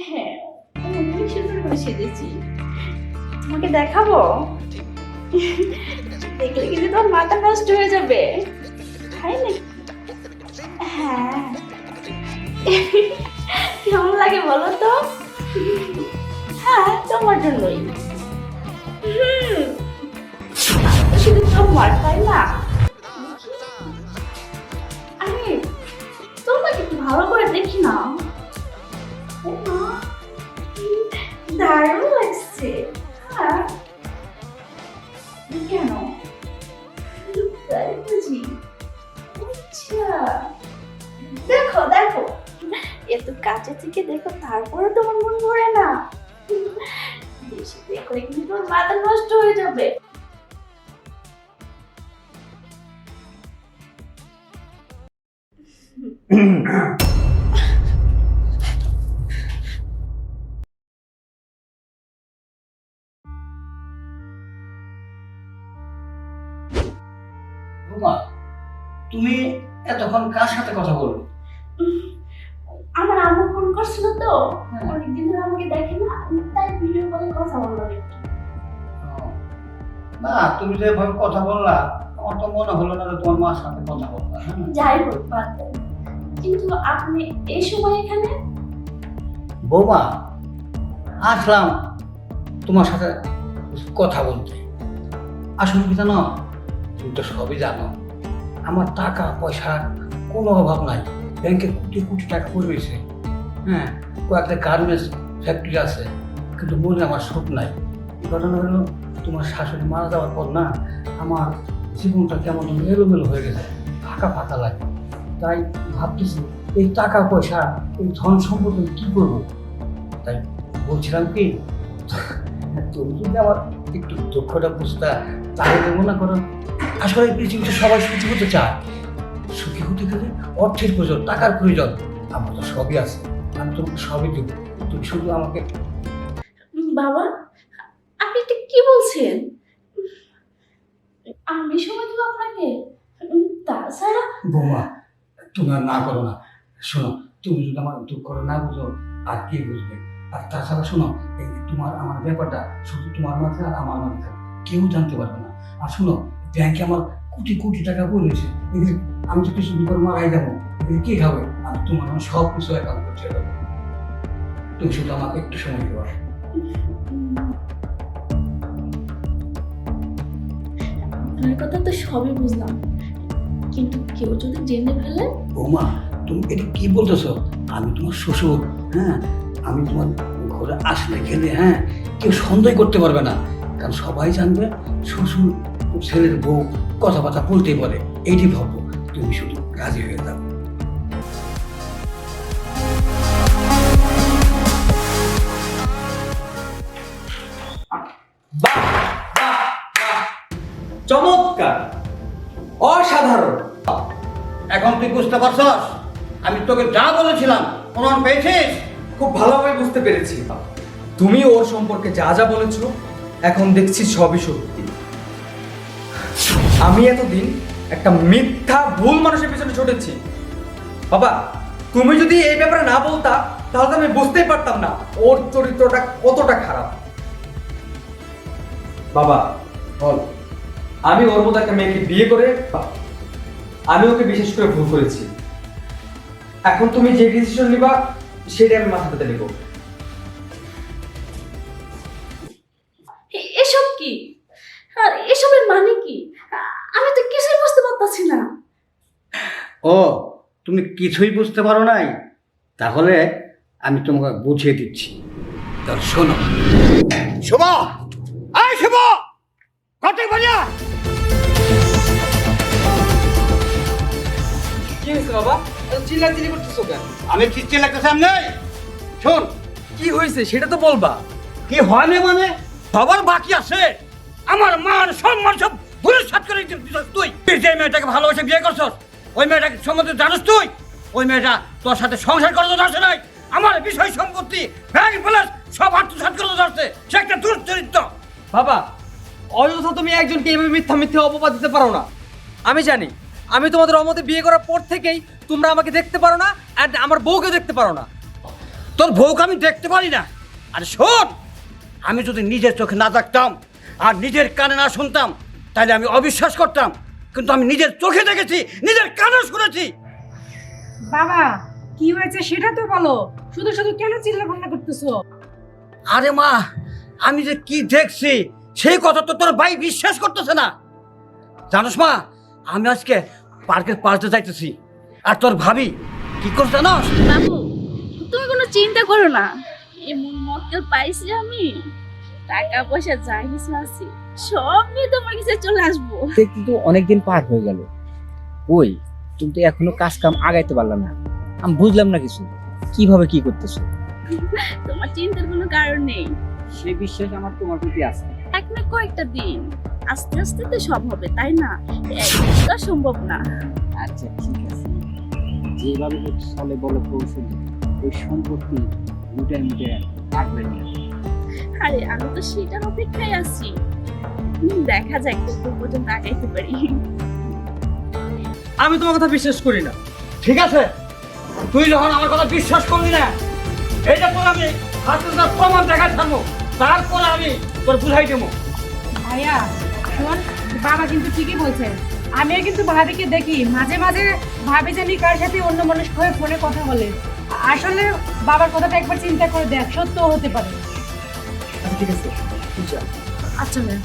হ্যাঁ, অনেক সুন্দর করে সেজেছি। তোমাকে দেখাবো? দেখলে কিন্তু তোমার মাথা নষ্ট হয়ে যাবে। তাই না? হ্যাঁ। কেমন লাগে বলো তো? হ্যাঁ, তোমার জন্যই। হুম, শুধু তোমার, তাই না? আরে তোমাকে একটু ভালো করে দেখি না। ও মা, দারুণ লাগছে। হ্যাঁ, কেন? তাই বুঝি? আচ্ছা, দেখো দেখো, এত কাছে থেকে দেখো, তারপরে তোমার মন ভরে না। বেশি দেখলে কিন্তু তোমার মাথা নষ্ট হয়ে যাবে। রুমা, তুমি এতক্ষণ কার সাথে কথা বলবে? আমার আম্মু ফোন করছিল তো, অনেকদিন ধরে আমাকে দেখে না, তাই ভিডিও কলে কথা বললাম একটু। না, তুমি যে এভাবে কথা বললা, আমার তো মনে হলো না যে তোমার মার সাথে কথা বললা। যাই হোক, বাদ দেন। কিন্তু আপনি এই সময় এখানে? বৌমা, আসলাম তোমার সাথে কথা বলতে। আসলে কি জানো, তুমি তো সবই জানো, আমার টাকা পয়সার কোনো অভাব নাই। ব্যাংকে কোটি কোটি টাকা পড়ে রয়েছে। হ্যাঁ, কয়েকটা গার্মেন্টস ফ্যাক্টরি আছে, কিন্তু মনে আমার সুখ নাই। ঘটনা হলো, তোমার শাশুড়ি মারা যাওয়ার পর না, আমার জীবনটা কেমন যেন এলোমেলো হয়ে গেছে, ফাঁকা ফাঁকা লাগে। তাই ভাবতেছি, এই টাকা পয়সা, এই ধন সম্পদ আমি কী করবো। তাই বলছিলাম কি, তুমি যদি আমার একটু দুঃখটা বুঝতা, তাহলে মনে করো, আসলে এই পৃথিবীতে সবাই সুখী হতে চায়। সুখী হতে গেলে অর্থের প্রয়োজন, টাকার প্রয়োজন। আমার তো সবই আছে, আমি তোমাকে সবই দেবো, তুমি শুধু আমাকে। বাবা, আপনি এটা কি বলছেন? আমি সময় দেবো আপনাকে? তাছাড়া বৌমা, তুমি আর না করো না। শোনো, তুমি যদি আমার দুঃখটা না বুঝো, আর কে বুঝবে? আর তাছাড়া শোনো, এই তোমার আমার ব্যাপারটা শুধু তোমার মাঝে আর আমার মাঝে, কেউ জানতে পারবে না। আর শোনো, ব্যাংকে আমার কোটি কোটি টাকা পড়েছে, এগুলি আমি তো কিছু বিপদ মারাই যাবো, এগুলি কে খাবে? আমি তোমার আমার সব কিছু অ্যাকাউন্ট করতে যাবো। তুমি শুধু আমাকে একটু সময় দেবো। আপনার কথা তো সবই বুঝলাম, কিন্তু কেউ যদি জেনে ফেলে? বৌমা, তুমি এটা কি বলতেছো? আমি তোমার শ্বশুর। হ্যাঁ, আমি তোমার ঘরে আসলে গেলে, হ্যাঁ, কেউ সন্দেহ করতে পারবে না, কারণ সবাই জানবে শ্বশুর ছেলের বউ কথাবার্তা বলতেই পারে। এইটি ভাববো, তুমি শুধু রাজি হয়ে যাও। বাহ বাহ বাহ, চমৎকার, অসাধারণ। এখন তুই বুঝতে পারছস আমি তোকে যা বলেছিলাম, প্রমাণ পেয়েছিস? খুব ভালোভাবে বুঝতে পেরেছি। তুমি ওর সম্পর্কে যা যা বলেছো, এখন দেখছি সবই সত্যি। আমি এতদিন একটা মিথ্যা ভুল মানুষের পিছনে ছুটেছি। বাবা, তুমি যদি এই ব্যাপারে না বলতা, তাহলে তো আমি বুঝতেই পারতাম না ওর চরিত্রটা কতটা খারাপ। বাবা বল, আমি ওর মতো একটা মেয়েকে বিয়ে করে আমি ওকে বিশেষ করে ভুল করেছি। এখন তুমি যে ডিসিশন নিবা, সেটাই আমি মাথাতে নিব। এসব কি? আর এসবের মানে কি? আমি তো কিছুই বুঝতে পারতাছি না। ও, তুমি কিছুই বুঝতে পারো নাই? তাহলে আমি তোমাকে বুঝিয়ে দিচ্ছি। তাহলে শোনো। শুভ, আয় শুভ, কত বাজা? কি হয়েছে বাবা, এত চিল্লাচিল্লি করতেছো কেন? আমি চিৎকার লাগতেছি আমি নেই। শোন, কি হয়েছে সেটা তো বলবা। কি হয় না মানে সবার বাকি আছে। আমার মান সম্মান সব ভুলে সাত করে দিছিস তুই। তুই যে মেয়েটাকে ভালোবেসে বিয়ে করছস, ওই মেয়েটাকে সম্বন্ধে জানিস তুই? ওই মেয়েটা তোর সাথে সংসার করতে আসে নাই। আমার বিষয় সম্পত্তি ব্যাংক ব্যালেন্স সব আত্মসাৎ করতে আসছে। সে একটা দুশ্চরিত্র। বাবা, অযথা তুমি একজনকে এইভাবে মিথ্যা মিথ্যা অপবাদ দিতে পারো না। আমি জানি, আমি তোমাদের অমতে বিয়ে করার পর থেকেই তোমরা আমাকে দেখতে পারো না, আর আমার বউকে দেখতে পারো না। তোর বউকে আমি দেখতে পারি না। আরে শোন, আমি যদি নিজের চোখে না দেখতাম আর নিজের কানে না শুনতাম তাহলে আমি অবিশ্বাস করতাম, কিন্তু আমি নিজের চোখে দেখেছি, নিজের কানে শুনেছি। বাবা কি হয়েছে সেটা তো বলো, শুধু শুধু কেন চিল্লা ভান্না করতেছো? আরে মা, আমি যে কি দেখছি সেই কথা তো তোর ভাই বিশ্বাস করতেছে না। জানোস মা, আমি আজকে পার্কের পাশে যাইতেছি, আর তোর ভাবি কি করছে জানোস? বাবু, তুমি কোনো চিন্তা করো না, এমন মক্কেল পাইছি আমি, টাকা পয়সা যা কিছু আছে সব নিয়ে তোমার কাছে চলে আসবো। কিন্তু অনেকদিন পার হয়ে গেল, ওই তুমি তো এখনো কাজ কাম আগাইতে পারলাম না। আমি বুঝলাম না কিছু, কিভাবে কি করতেছো? তোমার চিন্তার কোনো কারণ নেই, সে বিশ্বাস আমার তোমার প্রতি আছে। এক না কয়েকটা দিন, আস্তে আস্তে তো সব হবে, তাই না? একদিন তো সম্ভব না। আচ্ছা ঠিক আছে, যেভাবে চলে বলো কৌশল, ওই সম্পত্তি লুটে মুটে পারবে না। আরে আমি তো সেটার অপেক্ষায় আছি, দেখা যাক কত পর্যন্ত আগাইতে পারি। আমি তোমার কথা বিশ্বাস করি না। ঠিক আছে, তুই যখন আমার কথা বিশ্বাস করলি না, এইটা তোর আমি হাতে তোর প্রমাণ দেখা থাকবো, তারপরে আমি তোর বুঝাই দেবো। ভাইয়া শোন, বাবা কিন্তু ঠিকই বলছে। আমিও কিন্তু ভাবিকে দেখি মাঝে মাঝে, ভাবি জানি কার সাথে অন্য মানুষ হয়ে ফোনে কথা বলে। আসলে বাবার কথাটা একবার চিন্তা করে দেখ, সত্যও হতে পারে। আচ্ছা ঠিক আছে, আচ্ছা ম্যাম।